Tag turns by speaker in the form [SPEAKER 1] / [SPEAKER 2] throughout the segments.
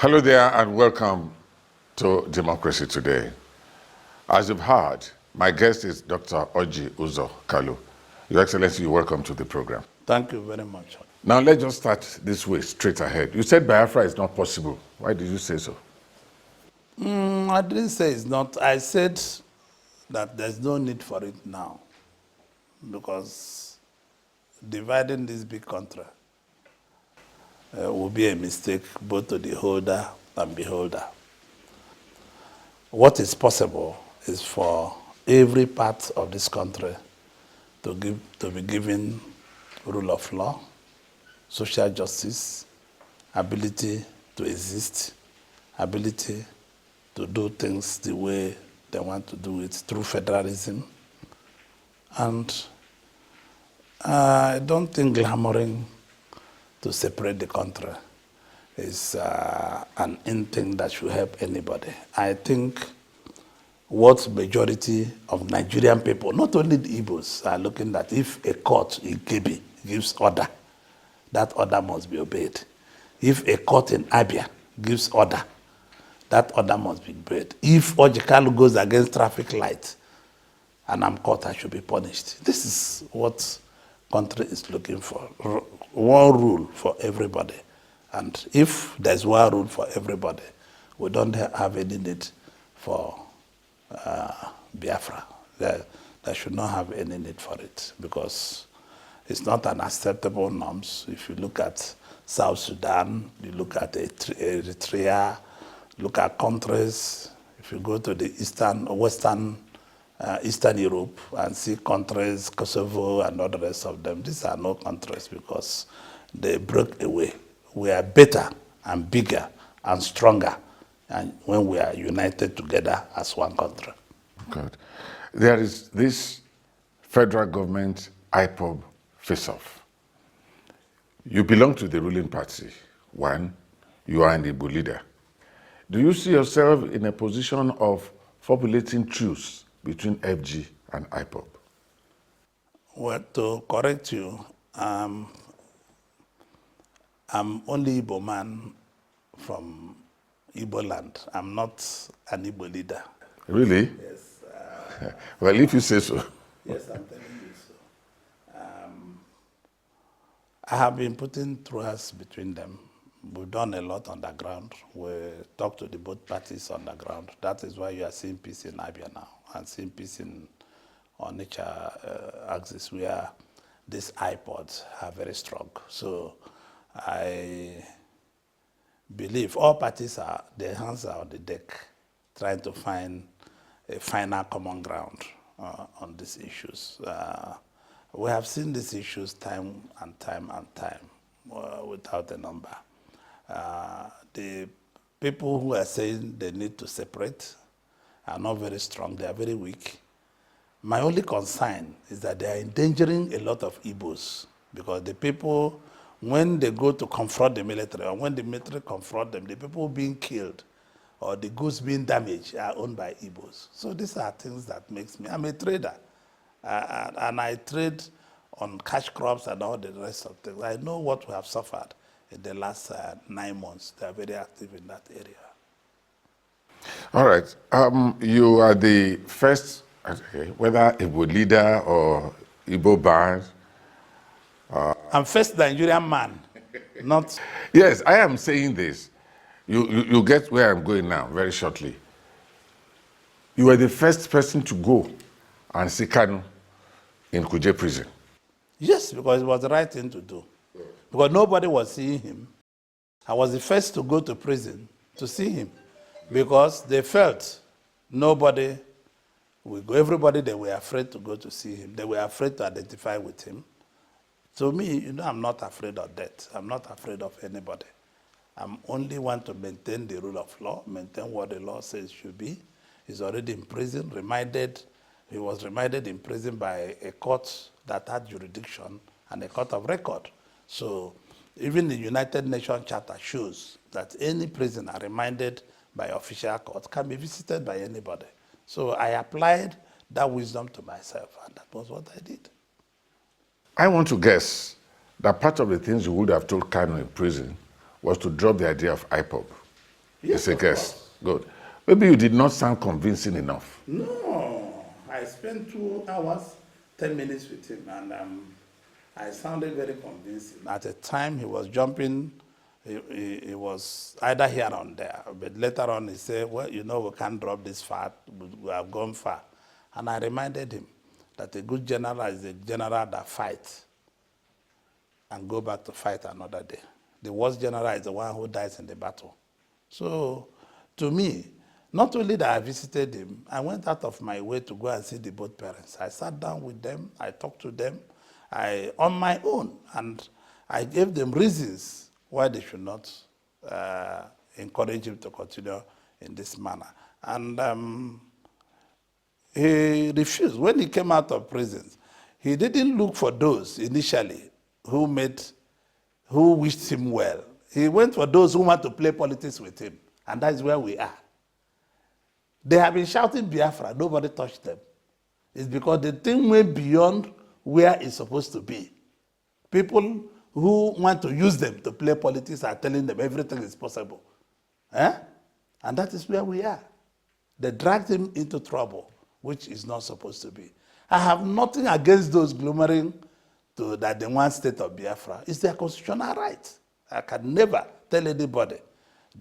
[SPEAKER 1] Hello there and welcome to Democracy Today. As you've heard, my guest is Dr. Orji Uzor Kalu. Your Excellency, you're welcome to the program.
[SPEAKER 2] Thank you very much.
[SPEAKER 1] Now let's just start this way, straight ahead. You said Biafra is not possible. Why did you say so?
[SPEAKER 2] I didn't say it's not. I said that there's no need for it now because dividing this big country will be a mistake both to the holder and beholder. What is possible is for every part of this country to be given rule of law, social justice, ability to exist, ability to do things the way they want to do it through federalism. And I don't think clamoring to separate the country is an end thing that should help anybody. I think what majority of Nigerian people, not only the Igbos, are looking at, if a court in Kebbi gives order, that order must be obeyed. If a court in Abia gives order, that order must be obeyed. If Orji Kalu goes against traffic lights and I'm caught, I should be punished. This is what country is looking for. One rule for everybody. And if there's one rule for everybody, we don't have any need for Biafra. They should not have any need for it because it's not an acceptable norms. If you look at South Sudan, you look at Eritrea, look at countries, if you go to the Eastern Europe and see countries, Kosovo and all the rest of them, these are no countries because they broke away. We are better and bigger and stronger and when we are united together as one country.
[SPEAKER 1] Good. There is this federal government Ipob face-off. You belong to the ruling party. One, you are an Igbo leader. Do you see yourself in a position of formulating truce between FG and Ipob?
[SPEAKER 2] Well, to correct you, I'm only Igbo man from Igbo land. I'm not an Igbo leader.
[SPEAKER 1] Really?
[SPEAKER 2] Yes.
[SPEAKER 1] Well, if you say so.
[SPEAKER 2] Yes, I'm telling you so. I have been putting truce between them. We've done a lot on the ground. We talk to the both parties on the ground. That is why you are seeing peace in Abia now and seeing peace on nature axis where these iPods are very strong. So I believe all parties their hands are on the deck trying to find a final common ground on these issues. We have seen these issues time and time without a number. The people who are saying they need to separate are not very strong, they are very weak. My only concern is that they are endangering a lot of Igbos because the people, when they go to confront the military, or when the military confront them, the people being killed or the goods being damaged are owned by Igbos. So these are things that makes me, I'm a trader, and I trade on cash crops and all the rest of things. I know what we have suffered in the last 9 months. They are very active in that area.
[SPEAKER 1] All right. You are the first, whether Igbo leader or Igbo band.
[SPEAKER 2] I'm first Nigerian man, not...
[SPEAKER 1] Yes, I am saying this. You get where I'm going now, very shortly. You were the first person to go and see Kanu in Kuja prison.
[SPEAKER 2] Yes, because it was the right thing to do. Because nobody was seeing him. I was the first to go to prison to see him because they felt nobody would go. Everybody, they were afraid to go to see him. They were afraid to identify with him. So me, I'm not afraid of death. I'm not afraid of anybody. I'm only want to maintain the rule of law, maintain what the law says should be. He's already in prison, he was remanded in prison by a court that had jurisdiction and a court of record. So even the United Nations Charter shows that any prisoner remanded by official court can be visited by anybody. So I applied that wisdom to myself, and that was what I did.
[SPEAKER 1] I want to guess that part of the things you would have told Kanu in prison was to drop the idea of Ipob. It's a guess. Good. Maybe you did not sound convincing enough.
[SPEAKER 2] No, I spent 2 hours, 10 minutes with him, and I sounded very convincing. At the time, he was jumping. He was either here or there, but later on he said, well, you know, we can't drop this far. We have gone far. And I reminded him that a good general is a general that fights and go back to fight another day. The worst general is the one who dies in the battle. So, to me, not only that I visited him, I went out of my way to go and see the both parents. I sat down with them, I talked to them, on my own, and I gave them reasons why they should not encourage him to continue in this manner. And he refused. When he came out of prison, he didn't look for those initially who wished him well. He went for those who want to play politics with him, and that is where we are. They have been shouting Biafra, nobody touched them. It's because the thing went beyond where it's supposed to be. People who want to use them to play politics are telling them everything is possible. And that is where we are. They dragged him into trouble, which is not supposed to be. I have nothing against those glummering to that they want state of Biafra. It's their constitutional right. I can never tell anybody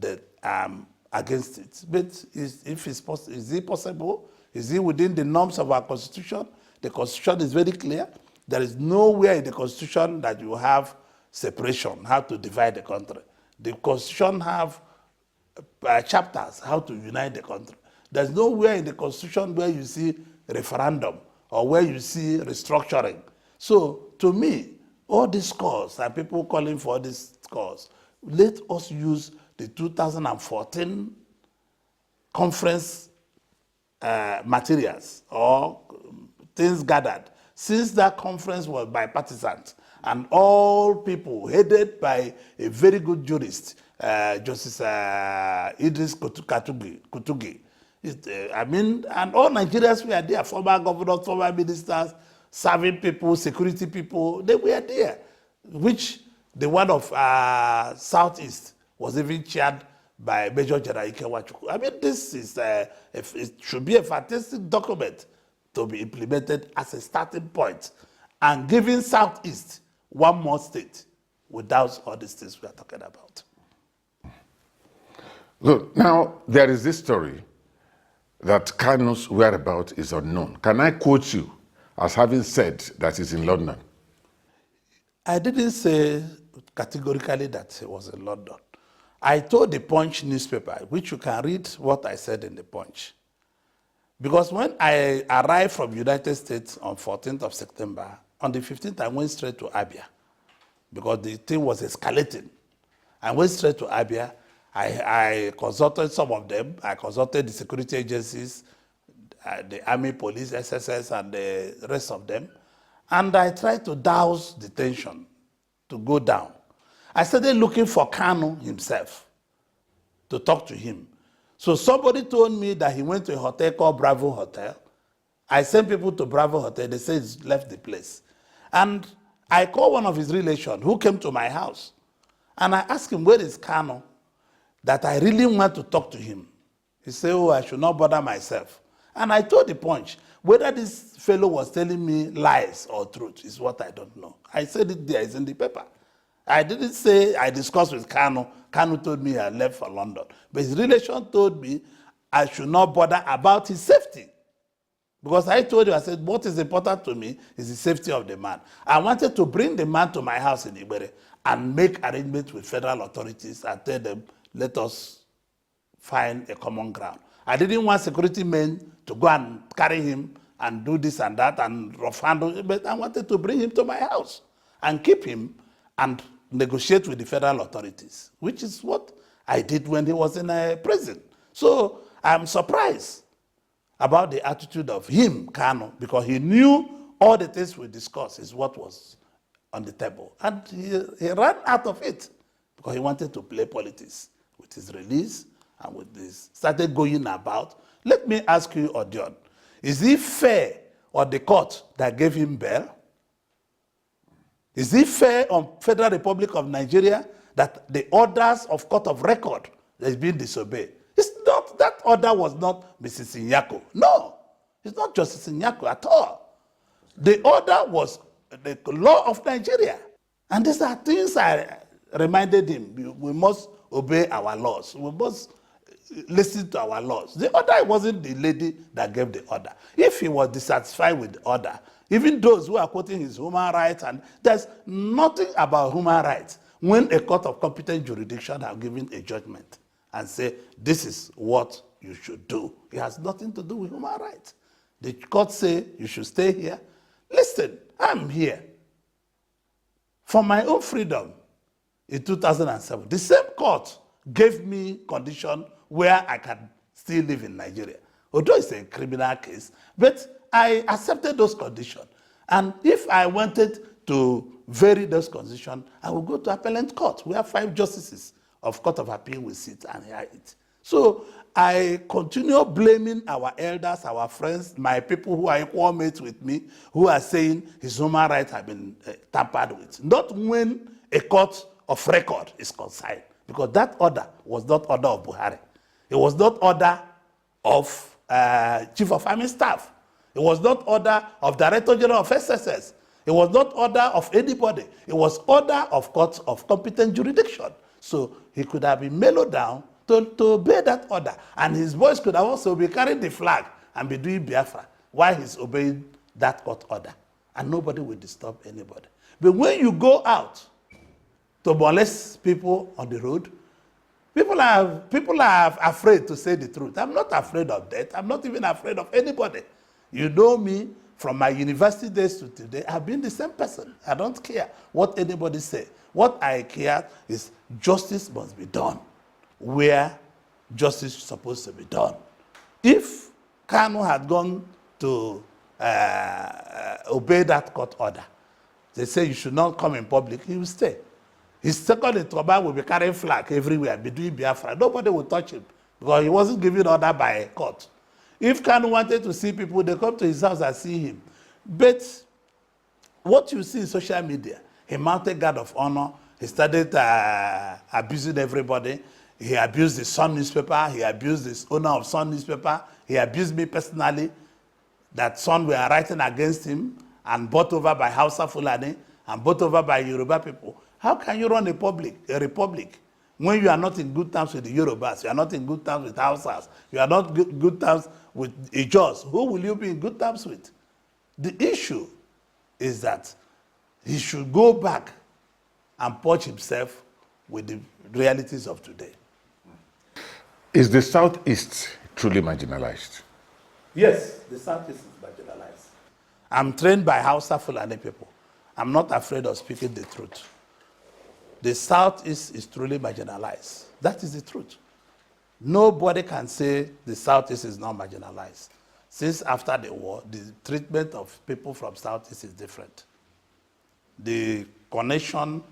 [SPEAKER 2] that I'm against it. But is it possible? Is it within the norms of our constitution? The constitution is very clear. There is nowhere in the constitution that you have separation, how to divide the country. The constitution have chapters, how to unite the country. There's nowhere in the constitution where you see referendum or where you see restructuring. So to me, all these cause and people calling for this cause, let us use the 2014 conference materials or things gathered. Since that conference was bipartisan, and all people headed by a very good jurist, Justice Idris Kutugi. And all Nigerians were there, former governors, former ministers, serving people, security people, they were there, which the one of Southeast was even chaired by Major General Ikewachukwu. This is, it should be a fantastic document to be implemented as a starting point and giving Southeast one more state without all these things we are talking about.
[SPEAKER 1] Good. Now, there is this story that Kanu's whereabouts is unknown. Can I quote you as having said that he's in London?
[SPEAKER 2] I didn't say categorically that he was in London. I told the Punch newspaper, which you can read what I said in the Punch. Because when I arrived from United States on 14th of September, on the 15th, I went straight to Abia because the thing was escalating. I went straight to Abia. I consulted some of them. I consulted the security agencies, the Army, Police, SSS, and the rest of them. And I tried to douse the tension, to go down. I started looking for Kanu himself to talk to him. So somebody told me that he went to a hotel called Bravo Hotel. I sent people to Bravo Hotel. They said he's left the place. And I called one of his relations who came to my house. And I asked him, where is Kanu? That I really want to talk to him. He said, oh, I should not bother myself. And I told the Punch, whether this fellow was telling me lies or truth is what I don't know. I said it there, it's in the paper. I didn't say I discussed with Kanu. Kanu told me I left for London. But his relation told me I should not bother about his safety. Because I told you, I said, what is important to me is the safety of the man. I wanted to bring the man to my house in Ibere and make arrangements with federal authorities and tell them, let us find a common ground. I didn't want security men to go and carry him and do this and that and rough handle, but I wanted to bring him to my house and keep him and negotiate with the federal authorities, which is what I did when he was in a prison. So I'm surprised about the attitude of him, Kanu, because he knew all the things we discussed is what was on the table. And he ran out of it because he wanted to play politics with his release and with this, started going about. Let me ask you, Odion, is it fair on the court that gave him bail? Is it fair on Federal Republic of Nigeria that the orders of court of record that's been disobeyed. It's not, that order was not Mrs. Nyako. No, it's not Justice Nyako at all. The order was the law of Nigeria. And these are things I reminded him. We must obey our laws. We must listen to our laws. The order wasn't the lady that gave the order. If he was dissatisfied with the order, even those who are quoting his human rights, and there's nothing about human rights when a court of competent jurisdiction have given a judgment and say, this is what you should do. It has nothing to do with human rights. The court say, you should stay here. Listen, I'm here for my own freedom in 2007. The same court gave me condition where I can still live in Nigeria. Although it's a criminal case, but I accepted those conditions. And if I wanted to vary those conditions, I will go to appellate court. We have 5 justices of Court of Appeal will sit and hear it. So I continue blaming our elders, our friends, my people who are equal mates with me, who are saying his human rights have been tampered with. Not when a court of record is concerned, because that order was not order of Buhari. It was not order of Chief of Army Staff. It was not order of Director General of SSS. It was not order of anybody. It was order of courts of competent jurisdiction. So he could have been mellowed down to obey that order. And his boys could have also be carrying the flag and be doing Biafra while he's obeying that court order. And nobody will disturb anybody. But when you go out to molest people on the road, people are afraid to say the truth. I'm not afraid of death. I'm not even afraid of anybody. You know me from my university days to today. I've been the same person. I don't care what anybody say. What I care is justice must be done where justice is supposed to be done. If Kanu had gone to obey that court order, they say you should not come in public, he will stay. His second in trouble will be carrying flag everywhere, be doing Biafra. Nobody will touch him because he wasn't given order by a court. If Kanu wanted to see people, they come to his house and see him. But what you see in social media, he mounted guard of honor, he started abusing everybody. He abused the Sun newspaper, he abused the owner of Sun newspaper, he abused me personally, that Sun were writing against him and bought over by Hausa Fulani and bought over by Yoruba people. How can you run a republic when you are not in good terms with the Yorubas, you are not in good terms with Hausas, you are not good terms with Ijos? Who will you be in good terms with? The issue is that he should go back and purge himself with the realities of today.
[SPEAKER 1] Is the Southeast truly marginalized?
[SPEAKER 2] Yes, the Southeast is marginalized. I'm trained by Hausa Fulani people. I'm not afraid of speaking the truth. The Southeast is truly marginalized. That is the truth. Nobody can say the Southeast is not marginalized. Since after the war, the treatment of people from Southeast is different. The connection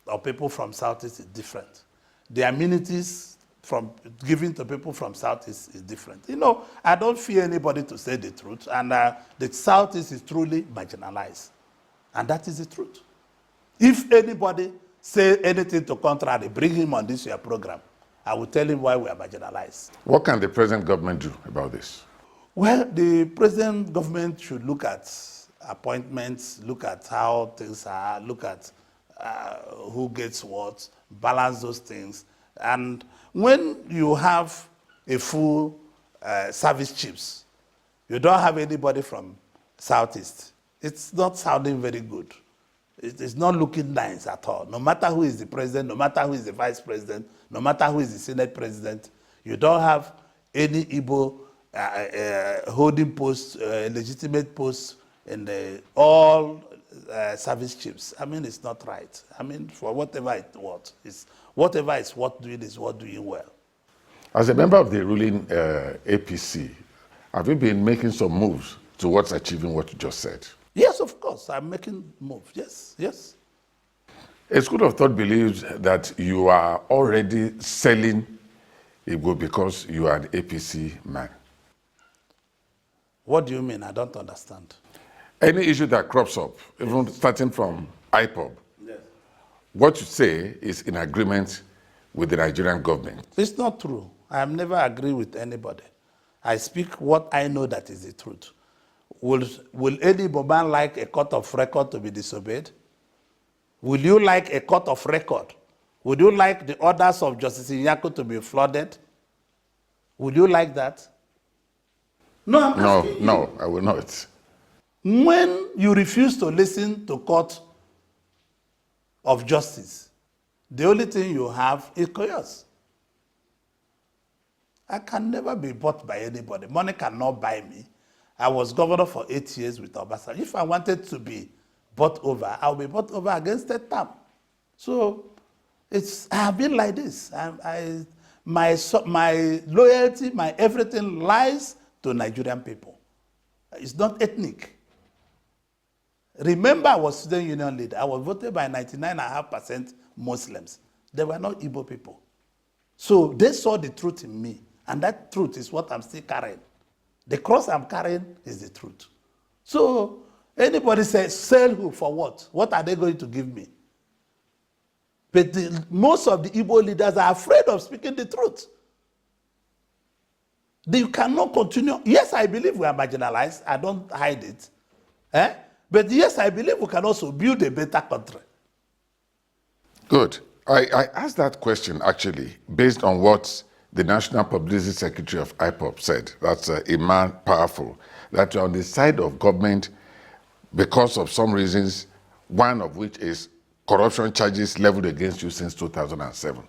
[SPEAKER 2] of people from Southeast is different. The amenities from given to people from Southeast is different. You know, I don't fear anybody to say the truth, and the Southeast is truly marginalized. And that is the truth. If anybody say anything to contrary, bring him on this year program. I will tell him why we are marginalized.
[SPEAKER 1] What can the present government do about this?
[SPEAKER 2] Well, the present government should look at appointments, look at how things are, look at who gets what, balance those things. And when you have a full service chiefs, you don't have anybody from Southeast, it's not sounding very good. It's not looking nice at all. No matter who is the president, no matter who is the vice president, no matter who is the Senate president, you don't have any Igbo holding posts, legitimate posts in all service chiefs. I mean, it's not right. I mean, for whatever it was, whatever is worth doing is worth doing well.
[SPEAKER 1] As a member of the ruling APC, have you been making some moves towards achieving what you just said?
[SPEAKER 2] Yes, of course, I'm making moves. Yes, yes.
[SPEAKER 1] A school of thought believes that you are already selling Igbo because you are an APC man.
[SPEAKER 2] What do you mean? I don't understand.
[SPEAKER 1] Any issue that crops up, even starting from Ipob,
[SPEAKER 2] yes,
[SPEAKER 1] what you say is in agreement with the Nigerian government.
[SPEAKER 2] It's not true. I have never agreed with anybody. I speak what I know that is the truth. Will any man like a court of record to be disobeyed? Will you like a court of record? Would you like the orders of Justice Inyako to be flooded? Would you like that? No, I'm asking you.
[SPEAKER 1] No, I will not.
[SPEAKER 2] When you refuse to listen to court of justice, the only thing you have is chaos. I can never be bought by anybody. Money cannot buy me. I was governor for 8 years with Obasanjo. If I wanted to be bought over, I'll be bought over against that term. So I have been like this. My loyalty, my everything lies to Nigerian people. It's not ethnic. Remember, I was student union leader. I was voted by 99.5% Muslims. They were not Igbo people. So they saw the truth in me, and that truth is what I'm still carrying. The cross I'm carrying is the truth. So anybody says, sell who for what? What are they going to give me? But most of the Igbo leaders are afraid of speaking the truth. You cannot continue. Yes, I believe we are marginalized. I don't hide it. But yes, I believe we can also build a better country.
[SPEAKER 1] Good. I asked that question actually based on what the National Publicity Secretary of Ipob said. That's a man powerful. That you're on the side of government because of some reasons, one of which is corruption charges leveled against you since 2007.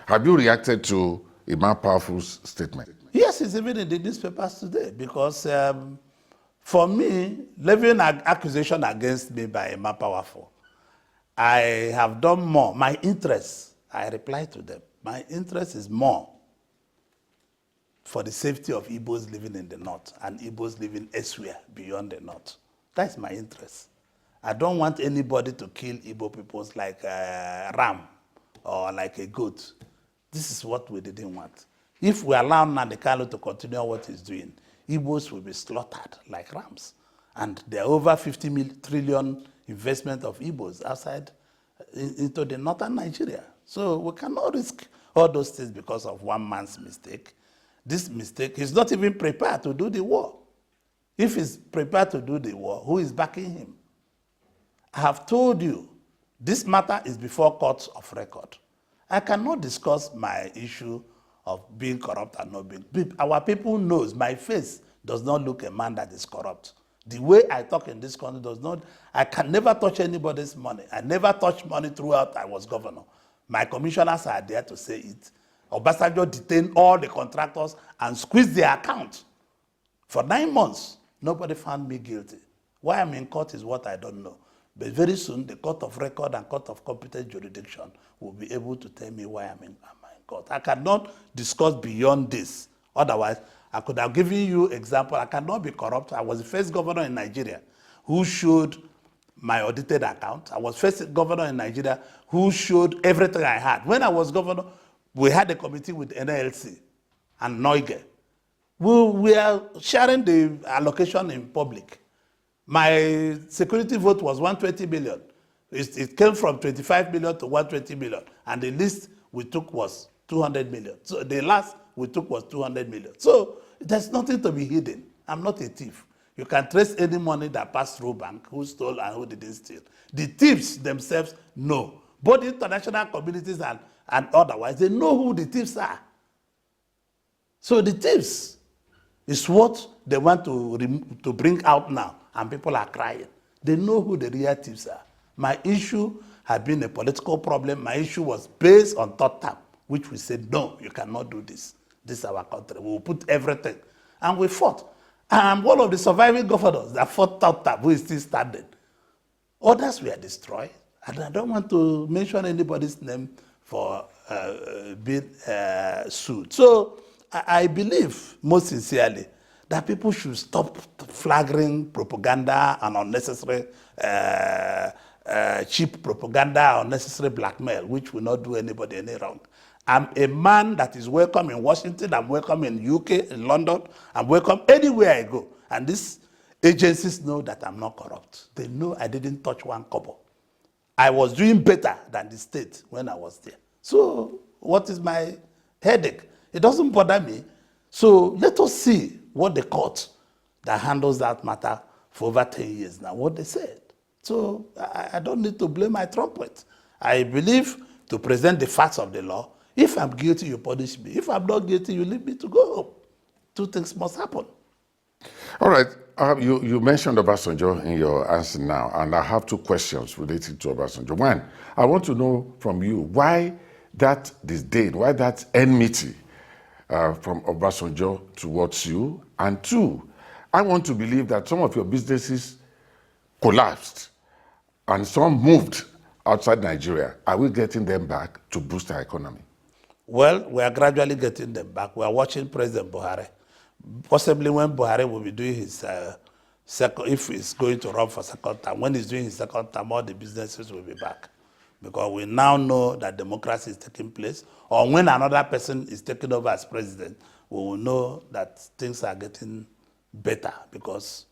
[SPEAKER 1] Have you reacted to Imam Powerful's statement?
[SPEAKER 2] Yes, it's even in the newspapers today because for me, levying an accusation against me by Imam Powerful, I have done more. My interest, I reply to them. My interest is more for the safety of Igbos living in the north and Igbos living elsewhere beyond the north. That's my interest. I don't want anybody to kill Igbo peoples like a ram or like a goat. This is what we didn't want. If we allow Nnamdi Kanu to continue what he's doing, Igbos will be slaughtered like rams. And there are over 50 trillion investment of Igbos outside into the northern Nigeria. So we cannot risk all those things because of one man's mistake. This mistake, he's not even prepared to do the war. If he's prepared to do the war, who is backing him? I have told you, this matter is before courts of record. I cannot discuss my issue of being corrupt and not being. Our people knows my face does not look a man that is corrupt. The way I talk in this country does not, I can never touch anybody's money. I never touched money throughout I was governor. My commissioners are there to say it. Obasanjo detained all the contractors and squeezed their account. For 9 months, nobody found me guilty. Why I'm in court is what I don't know. But very soon, the court of record and court of competent jurisdiction will be able to tell me why I'm in court. I cannot discuss beyond this. Otherwise, I could have given you example. I cannot be corrupt. I was the first governor in Nigeria who showed my audited account. I was first governor in Nigeria who showed everything I had. When I was governor, we had a committee with NLC and Noige. We are sharing the allocation in public. My security vote was 120 million. It came from 25 million to 120 million. And the least we took was 200 million. So the last we took was 200 million. So there's nothing to be hidden. I'm not a thief. You can trace any money that passed through bank, who stole and who didn't steal. The thieves themselves know. Both international communities and otherwise, they know who the thieves are. So the thieves is what they want to bring out now, and people are crying. They know who the real thieves are. My issue had been a political problem. My issue was based on third term, which we said, no, you cannot do this. This is our country. We will put everything. And we fought. I'm one of the surviving governors that fought third term, who is still standing. Others were destroyed. And I don't want to mention anybody's name for being sued. So I believe, most sincerely, that people should stop flagging propaganda and unnecessary cheap propaganda, unnecessary blackmail, which will not do anybody any wrong. I'm a man that is welcome in Washington, I'm welcome in UK, in London, I'm welcome anywhere I go. And these agencies know that I'm not corrupt. They know I didn't touch one kobo. I was doing better than the state when I was there. So what is my headache? It doesn't bother me. So let us see what the court that handles that matter for over 10 years now, what they said. So I don't need to blame my trumpet. I believe to present the facts of the law. If I'm guilty, you punish me. If I'm not guilty, you leave me to go home. Two things must happen.
[SPEAKER 1] All right. You mentioned Obasanjo in your answer now, and I have two questions related to Obasanjo. One, I want to know from you why that disdain, why that enmity from Obasanjo towards you, and two, I want to believe that some of your businesses collapsed and some moved outside Nigeria. Are we getting them back to boost our economy?
[SPEAKER 2] Well, we are gradually getting them back. We are watching President Buhari. Possibly when Buhari will be doing his second, if he's going to run for second term, when he's doing his second term, all the businesses will be back. Because we now know that democracy is taking place, or when another person is taking over as president, we will know that things are getting better, because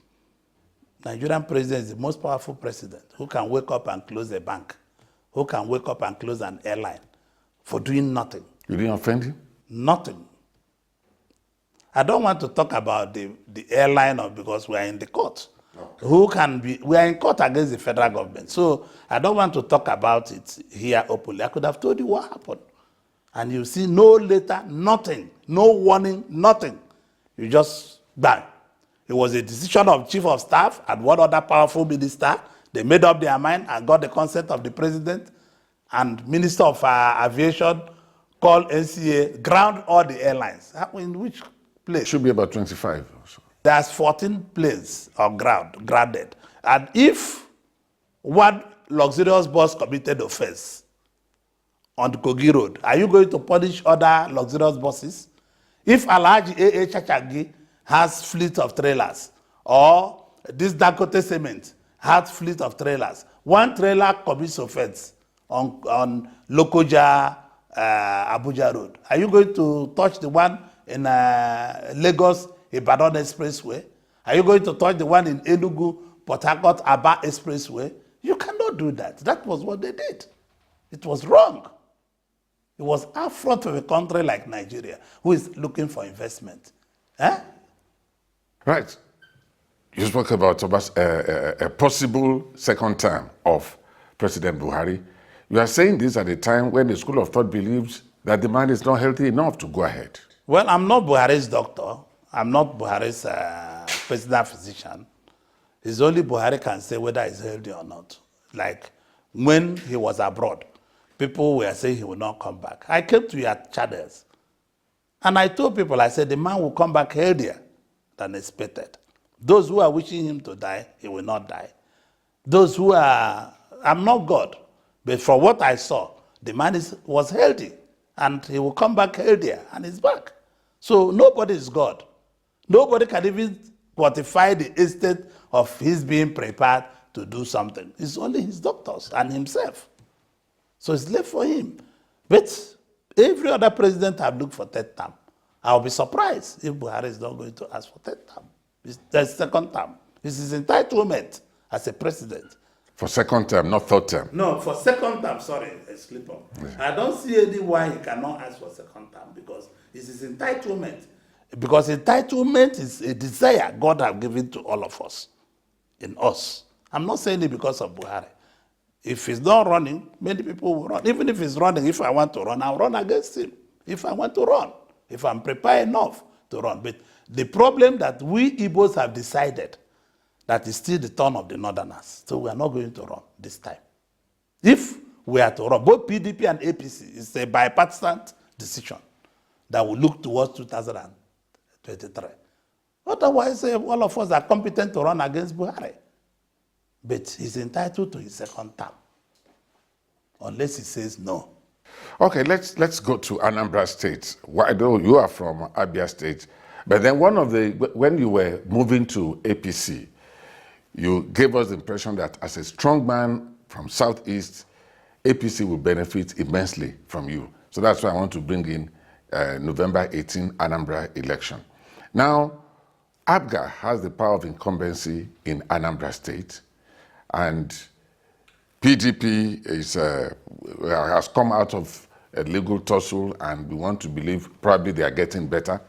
[SPEAKER 2] Nigerian president is the most powerful president who can wake up and close a bank, who can wake up and close an airline for doing nothing.
[SPEAKER 1] You didn't offend him?
[SPEAKER 2] Nothing. I don't want to talk about the airline because we are in the court. Okay. We are in court against the federal government. So I don't want to talk about it here openly. I could have told you what happened. And you see no letter, nothing, no warning, nothing. You just bang. It was a decision of chief of staff and one other powerful minister. They made up their mind and got the consent of the president, and Minister of Aviation called NCA, ground all the airlines. In which place?
[SPEAKER 1] Should be about 25 or so.
[SPEAKER 2] There's 14 planes on grounded. And if one luxurious bus committed offense on the Kogi Road, are you going to punish other luxurious buses? If Alhaji A.A. Chachagi has fleet of trailers, or this Dangote Cement has fleet of trailers, one trailer commits offense on Lokoja, Abuja Road, are you going to touch the one in Lagos Ibadan Expressway? Are you going to touch the one in Enugu Port Harcourt Aba Expressway? You cannot do that. That was what they did. It was wrong. It was affront of a country like Nigeria who is looking for investment.
[SPEAKER 1] Right. You spoke about a possible second term of President Buhari. You are saying this at a time when the school of thought believes that the man is not healthy enough to go ahead.
[SPEAKER 2] Well, I'm not Buhari's doctor. I'm not Buhari's personal physician. It's only Buhari can say whether he's healthy or not. Like when he was abroad, people were saying he will not come back. I came to your channels and I told people, I said, the man will come back healthier than expected. Those who are wishing him to die, he will not die. Those who are, I'm not God, but from what I saw, the man was healthy and he will come back healthier and he's back. So nobody is God. Nobody can even quantify the extent of his being prepared to do something. It's only his doctors and himself. So it's left for him. But every other president have looked for third term. I'll be surprised if Buhari is not going to ask for third term. It's second term. It's his entitlement as a president.
[SPEAKER 1] For second term, not third term.
[SPEAKER 2] No, for second term, sorry, a slip up. Yeah. I don't see any why he cannot ask for second term, because it's his entitlement. Because entitlement is a desire God has given to all of us, in us. I'm not saying it because of Buhari. If he's not running, many people will run. Even if he's running, if I want to run, I'll run against him. If I want to run, if I'm prepared enough to run. But the problem that we Igbos have decided that is still the turn of the Northerners. So we are not going to run this time. If we are to run, both PDP and APC, it's a bipartisan decision that will look towards 2023. Otherwise, all of us are competent to run against Buhari. But he's entitled to his second term, unless he says no.
[SPEAKER 1] Okay, let's go to Anambra State. Why do you are from Abia State? But then when you were moving to APC, you gave us the impression that as a strong man from Southeast, APC will benefit immensely from you. So that's why I want to bring in November 18 Anambra election. Now, APGA has the power of incumbency in Anambra State, and PDP has come out of a legal tussle, and we want to believe probably they are getting better.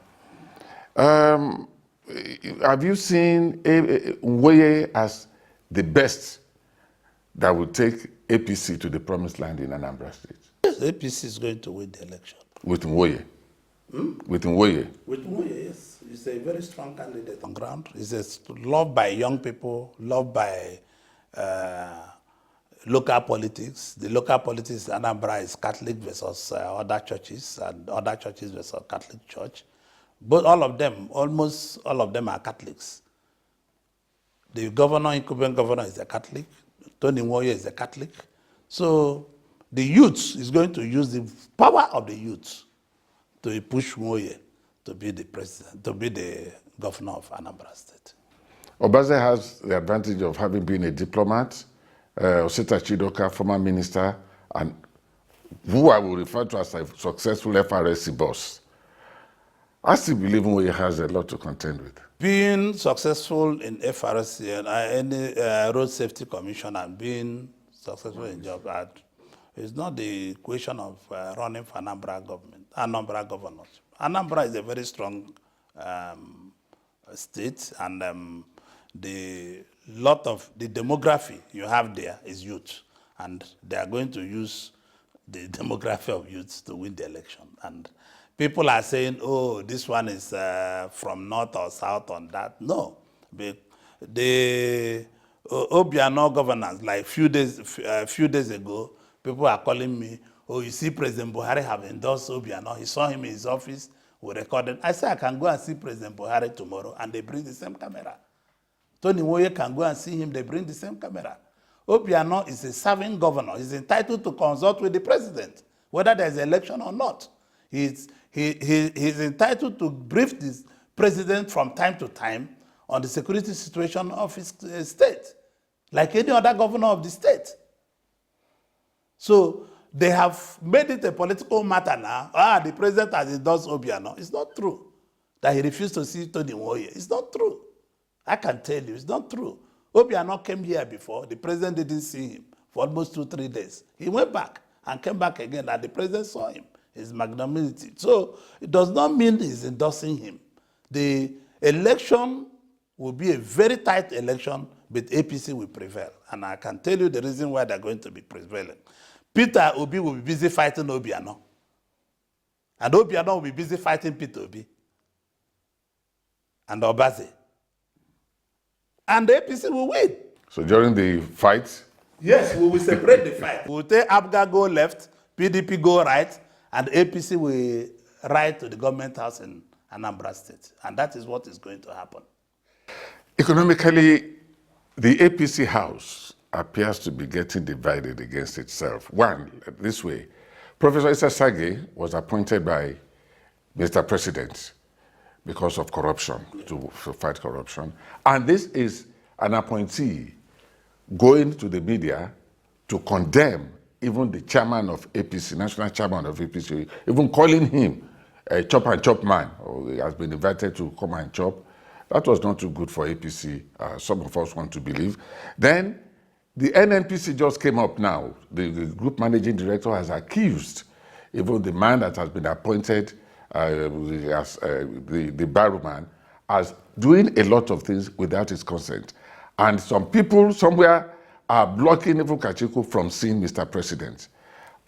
[SPEAKER 1] Have you seen Nwoye as the best that would take APC to the promised land in Anambra State?
[SPEAKER 2] Yes, APC is going to win the election.
[SPEAKER 1] With Nwoye? With Nwoye?
[SPEAKER 2] With Nwoye, yes. He's a very strong candidate on ground. He's loved by young people, loved by local politics. The local politics in Anambra is Catholic versus other churches, and other churches versus Catholic Church. But all of them, almost all of them are Catholics. The governor, incumbent governor, is a Catholic. Tony Nwoye is a Catholic. So the youth is going to use the power of the youth to push Nwoye to be the president, to be the governor of Anambra State.
[SPEAKER 1] Obaze has the advantage of having been a diplomat, Osita Chidoka, former minister, and who I will refer to as a successful FRSC boss. I still believe Nwoye has a lot to contend with.
[SPEAKER 2] Being successful in FRSC and any road safety commission and being successful in job is not the question of running for Anambra government, Anambra governorship. Anambra is a very strong state, and the demography you have there is youth, and they are going to use the demography of youth to win the election. And people are saying, oh, this one is from north or south on that. No. The Obiano governance, like few days ago, people are calling me, oh, you see President Buhari have endorsed Obiano. He saw him in his office. We recorded. I said, I can go and see President Buhari tomorrow, and they bring the same camera. Tony Nwoye can go and see him. They bring the same camera. Obiano is a serving governor. He's entitled to consult with the president, whether there's an election or not. He's entitled to brief the president from time to time on the security situation of his state, like any other governor of the state. So they have made it a political matter now. The president has endorsed Obiano. It's not true that he refused to see Tony Nwoye. It's not true. I can tell you, it's not true. Obiano came here before. The president didn't see him for almost 2-3 days. He went back and came back again, and the president saw him. His magnanimity. So it does not mean he's endorsing him. The election will be a very tight election, but APC will prevail. And I can tell you the reason why they're going to be prevailing. Peter Obi will be busy fighting Obiano. And Obiano will be busy fighting Peter Obi. And Obaze. And the APC will win.
[SPEAKER 1] So during the fight?
[SPEAKER 2] Yes, we will separate the fight. We will take ABGA go left, PDP go right, and APC will ride to the government house in Anambra State. And that is what is going to happen.
[SPEAKER 1] Economically, the APC house appears to be getting divided against itself. One, this way, Professor Issa Sage was appointed by Mr. President because of corruption, to fight corruption. And this is an appointee going to the media to condemn even the chairman of APC, national chairman of APC, even calling him a chop and chop man, or he has been invited to come and chop. That was not too good for APC, some of us want to believe. Then the NNPC just came up now. The group managing director has accused even the man that has been appointed as the barrowman as doing a lot of things without his consent. And some people somewhere are blocking even Kachiko from seeing Mr. President.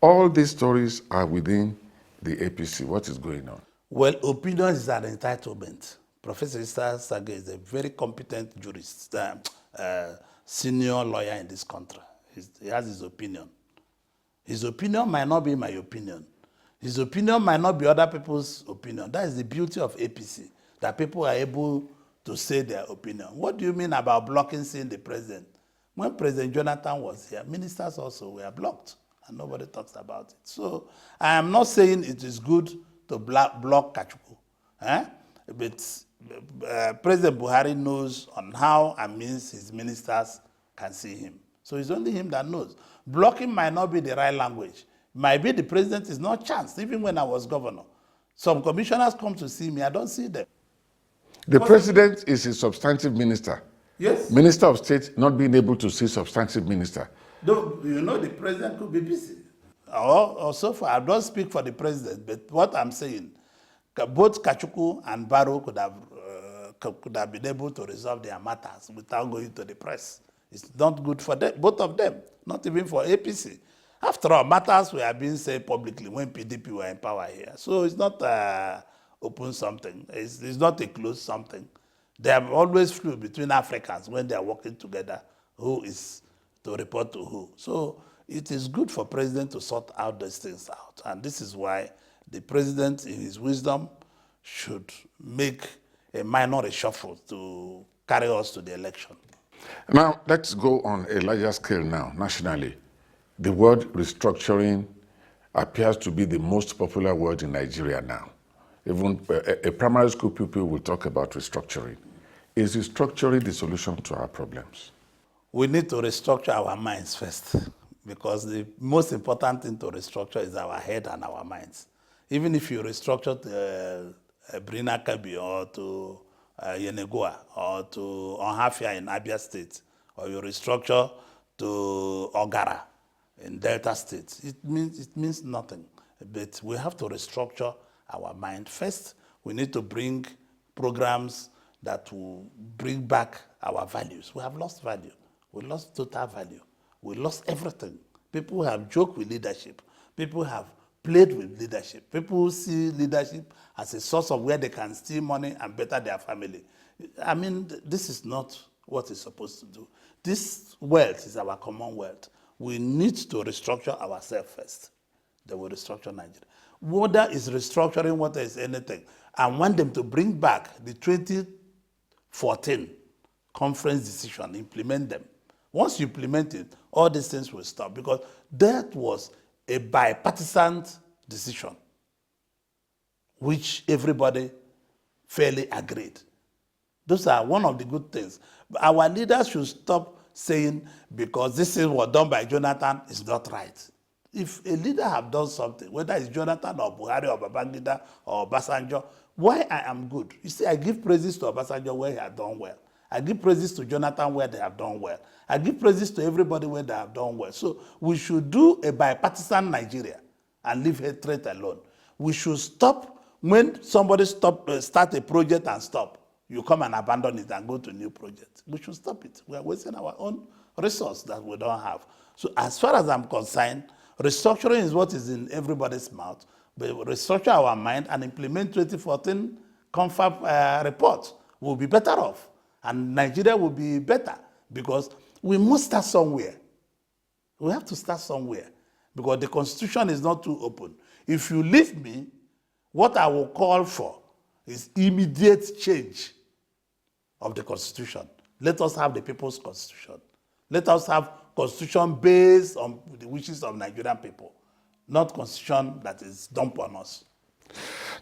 [SPEAKER 1] All these stories are within the APC. What is going on?
[SPEAKER 2] Well, opinion is an entitlement. Professor Issa Sage is a very competent jurist, senior lawyer in this country. He has his opinion. His opinion might not be my opinion. His opinion might not be other people's opinion. That is the beauty of APC, that people are able to say their opinion. What do you mean about blocking seeing the president? When President Jonathan was here, ministers also were blocked, and nobody talks about it. So I am not saying it is good to block Kachukwu, but President Buhari knows on how and means his ministers can see him. So it's only him that knows. Blocking might not be the right language. Might be the president is not chanced. Even when I was governor, some commissioners come to see me, I don't see them.
[SPEAKER 1] The president is a substantive minister.
[SPEAKER 2] Yes.
[SPEAKER 1] Minister of State not being able to see substantive minister.
[SPEAKER 2] Though, you know, the president could be busy. or so far, I don't speak for the president, but what I'm saying, both Kachuku and Barrow could have been able to resolve their matters without going to the press. It's not good for them, both of them, not even for APC. After all, matters were being said publicly when PDP were in power here. So it's not open something. It's not a closed something. They have always flew between Africans when they are working together, who is to report to who. So it is good for president to sort out these things out. And this is why the president, in his wisdom, should make a minor reshuffle to carry us to the election.
[SPEAKER 1] Now, let's go on a larger scale now, nationally. The word restructuring appears to be the most popular word in Nigeria now. Even a primary school pupil will talk about restructuring. Is restructuring the solution to our problems?
[SPEAKER 2] We need to restructure our minds first, because the most important thing to restructure is our head and our minds. Even if you restructure to Brina Kabi or to Yenegoa or to Onhafia in Abia State, or you restructure to Ogara in Delta State, it means nothing. But we have to restructure our mind first. We need to bring programs that will bring back our values. We have lost value. We lost total value. We lost everything. People have joked with leadership. People have played with leadership. People see leadership as a source of where they can steal money and better their family. I mean, this is not what it's supposed to do. This wealth is our common wealth. We need to restructure ourselves first. Then we restructure Nigeria. Whether it's restructuring, whether it's anything, I want them to bring back the 2014 conference decision, implement them. Once you implement it, all these things will stop, because that was a bipartisan decision, which everybody fairly agreed. Those are one of the good things. Our leaders should stop saying, because this is what done by Jonathan is not right. If a leader have done something, whether it's Jonathan or Buhari or Babangida or Obasanjo, why I am good? You see, I give praises to Obasanjo where he has done well. I give praises to Jonathan where they have done well. I give praises to everybody where they have done well. So we should do a bipartisan Nigeria and leave hatred alone. We should stop when somebody start a project and stop. You come and abandon it and go to a new project. We should stop it. We are wasting our own resource that we don't have. So as far as I'm concerned, restructuring is what is in everybody's mouth. But restructure our mind and implement 2014 confab report. We'll be better off. And Nigeria will be better, because we must start somewhere. We have to start somewhere, because the constitution is not too open. If you leave me, what I will call for is immediate change of the constitution. Let us have the people's constitution. Let us have constitution based on the wishes of Nigerian people, not constitution that is dumped on us.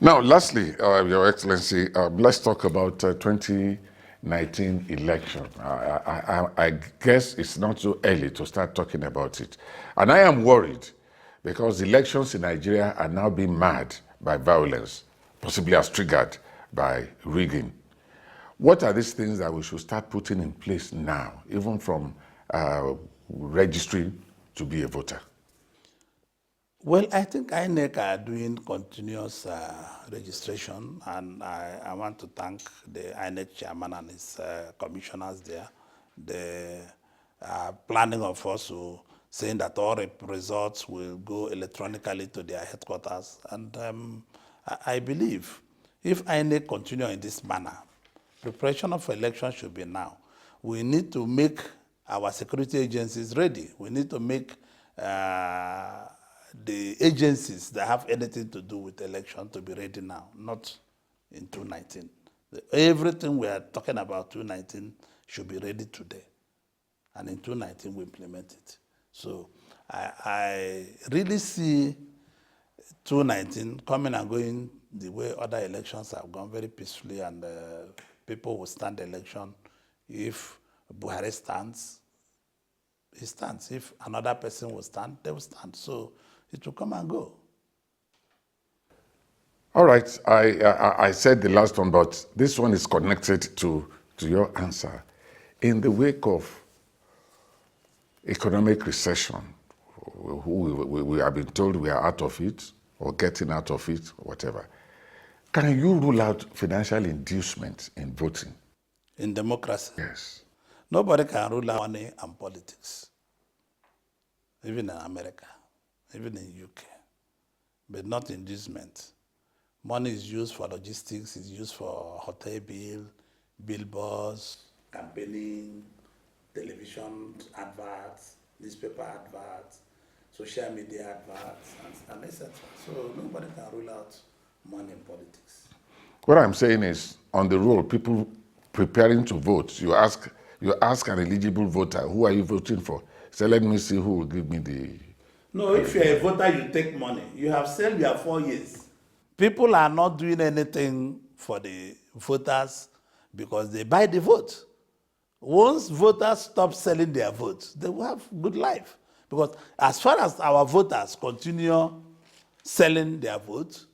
[SPEAKER 1] Now, lastly, Your Excellency, let's talk about 2019 election. I guess it's not too early to start talking about it. And I am worried, because elections in Nigeria are now being marred by violence, possibly as triggered by rigging. What are these things that we should start putting in place now, even from registering to be a voter?
[SPEAKER 2] Well, I think INEC are doing continuous registration, and I want to thank the INEC chairman and his commissioners there. They are planning of also saying that all results will go electronically to their headquarters. And I believe if INEC continue in this manner, preparation of election should be now. We need to make our security agencies ready. We need to make the agencies that have anything to do with election to be ready now, not in 2019. Everything we are talking about 2019 should be ready today. And in 2019, we implement it. So I really see 2019 coming and going the way other elections have gone, very peacefully, and people will stand the election. If Buhari stands, he stands. If another person will stand, they will stand. So it will come and go.
[SPEAKER 1] All right, I said the last one, but this one is connected to your answer. In the wake of economic recession, we have been told we are out of it or getting out of it, or whatever. Can you rule out financial inducement in voting?
[SPEAKER 2] In democracy,
[SPEAKER 1] Yes.
[SPEAKER 2] nobody can rule out money and politics, even in America, even in UK, but not inducement. Money is used for logistics, it's used for hotel bill, billboards, campaigning, television adverts, newspaper adverts, social media adverts, and etc. So nobody can rule out money in politics.
[SPEAKER 1] What I'm saying is, on the roll, people preparing to vote, you ask an eligible voter, who are you voting for? Say, let me see who will give me the...
[SPEAKER 2] No, if you're a voter, you take money. You have served your 4 years. People are not doing anything for the voters because they buy the vote. Once voters stop selling their votes, they will have good life. Because as far as our voters continue selling their votes,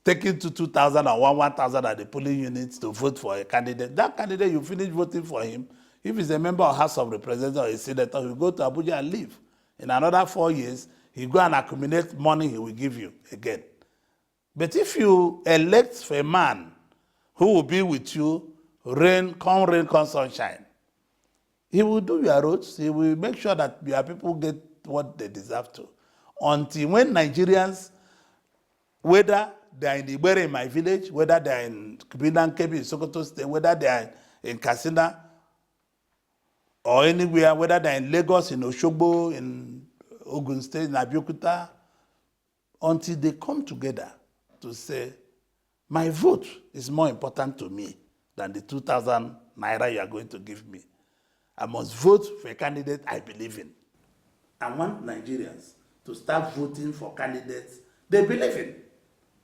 [SPEAKER 2] taking to 2,000 or 1,000 at the polling units to vote for a candidate, that candidate, you finish voting for him. If he's a member of House of Representatives or a senator, he'll go to Abuja and leave. In another 4 years, he'll go and accumulate money he will give you again. But if you elect for a man who will be with you, rain, come sunshine, he will do your roads, he will make sure that your people get what they deserve to. Until when Nigerians, whether they are in Ibere in my village, whether they are in Kubinan Kebi in Sokoto State, whether they are in Katsina or anywhere, whether they are in Lagos, in Oshogbo, in Ogun State, in Abeokuta, until they come together to say, my vote is more important to me than the 2,000 naira you are going to give me. I must vote for a candidate I believe in. I want Nigerians to start voting for candidates they believe in,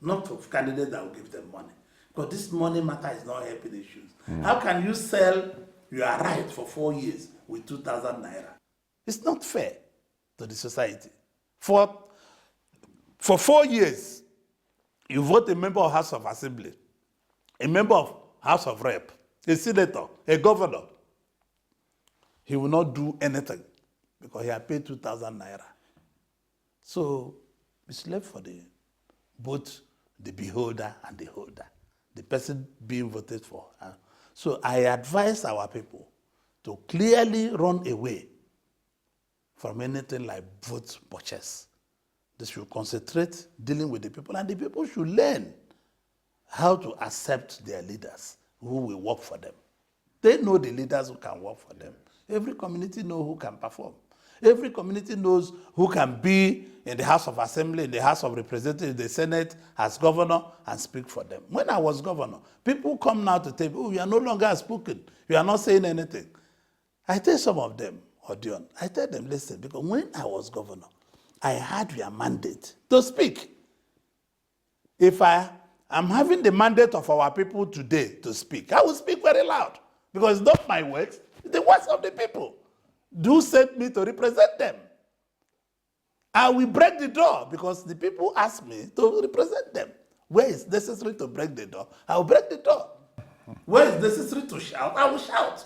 [SPEAKER 2] not for candidates that will give them money. Because this money matter is not helping issues. How can you sell your right for 4 years with 2,000 naira? It's not fair to the society. For 4 years, you vote a member of House of Assembly, a member of House of Rep, a senator, a governor. He will not do anything because he has paid 2,000 naira. So it's left for both the beholder and the holder, the person being voted for. So I advise our people to clearly run away from anything like vote purchase. They should concentrate dealing with the people, and the people should learn how to accept their leaders who will work for them. They know the leaders who can work for them. Every community knows who can perform. Every community knows who can be in the House of Assembly, in the House of Representatives, the Senate, as governor, and speak for them. When I was governor, people come now to tell me, oh, you are no longer spoken. You are not saying anything. I tell some of them, Odion, I tell them, listen, because when I was governor, I had your mandate to speak. If I am having the mandate of our people today to speak, I will speak very loud because it's not my words, it's the words of the people. Do send me to represent them. I will break the door because the people ask me to represent them. Where it's necessary to break the door, I will break the door. Where it's necessary to shout, I will shout.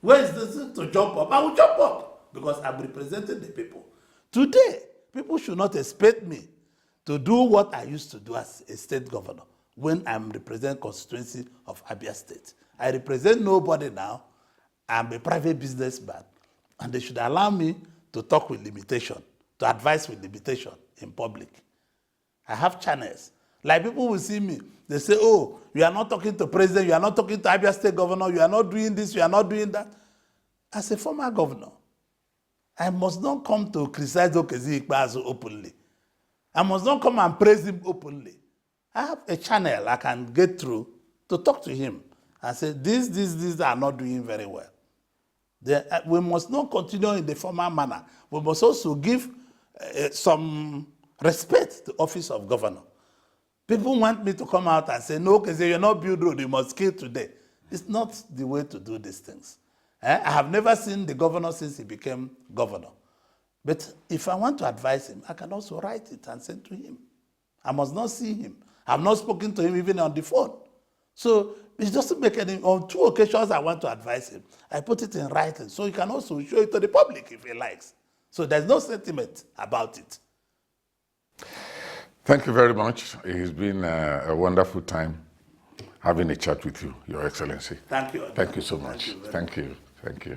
[SPEAKER 2] Where it's necessary to jump up, I will jump up because I'm representing the people. Today, people should not expect me to do what I used to do as a state governor when I'm representing constituency of Abia State. I represent nobody now. I'm a private businessman, and they should allow me to talk with limitation, to advise with limitation in public. I have channels. Like people will see me, they say, oh, you are not talking to president, you are not talking to Abia State governor, you are not doing this, you are not doing that. As a former governor, I must not come to criticize Okezi Ikpeazu openly. I must not come and praise him openly. I have a channel I can get through to talk to him and say, these are not doing very well. We must not continue in the former manner. We must also give some respect to the office of governor. People want me to come out and say, no, Okezi, you're not build road, you must kill today. It's not the way to do these things. I have never seen the governor since he became governor. But if I want to advise him, I can also write it and send to him. I must not see him. I've not spoken to him even on the phone. So it doesn't make any, on 2 occasions I want to advise him. I put it in writing so he can also show it to the public if he likes. So there's no sentiment about it.
[SPEAKER 1] Thank you very much. It has been a wonderful time having a chat with you, Your Excellency.
[SPEAKER 2] Thank you.
[SPEAKER 1] Thank you so much. Thank you. Thank you.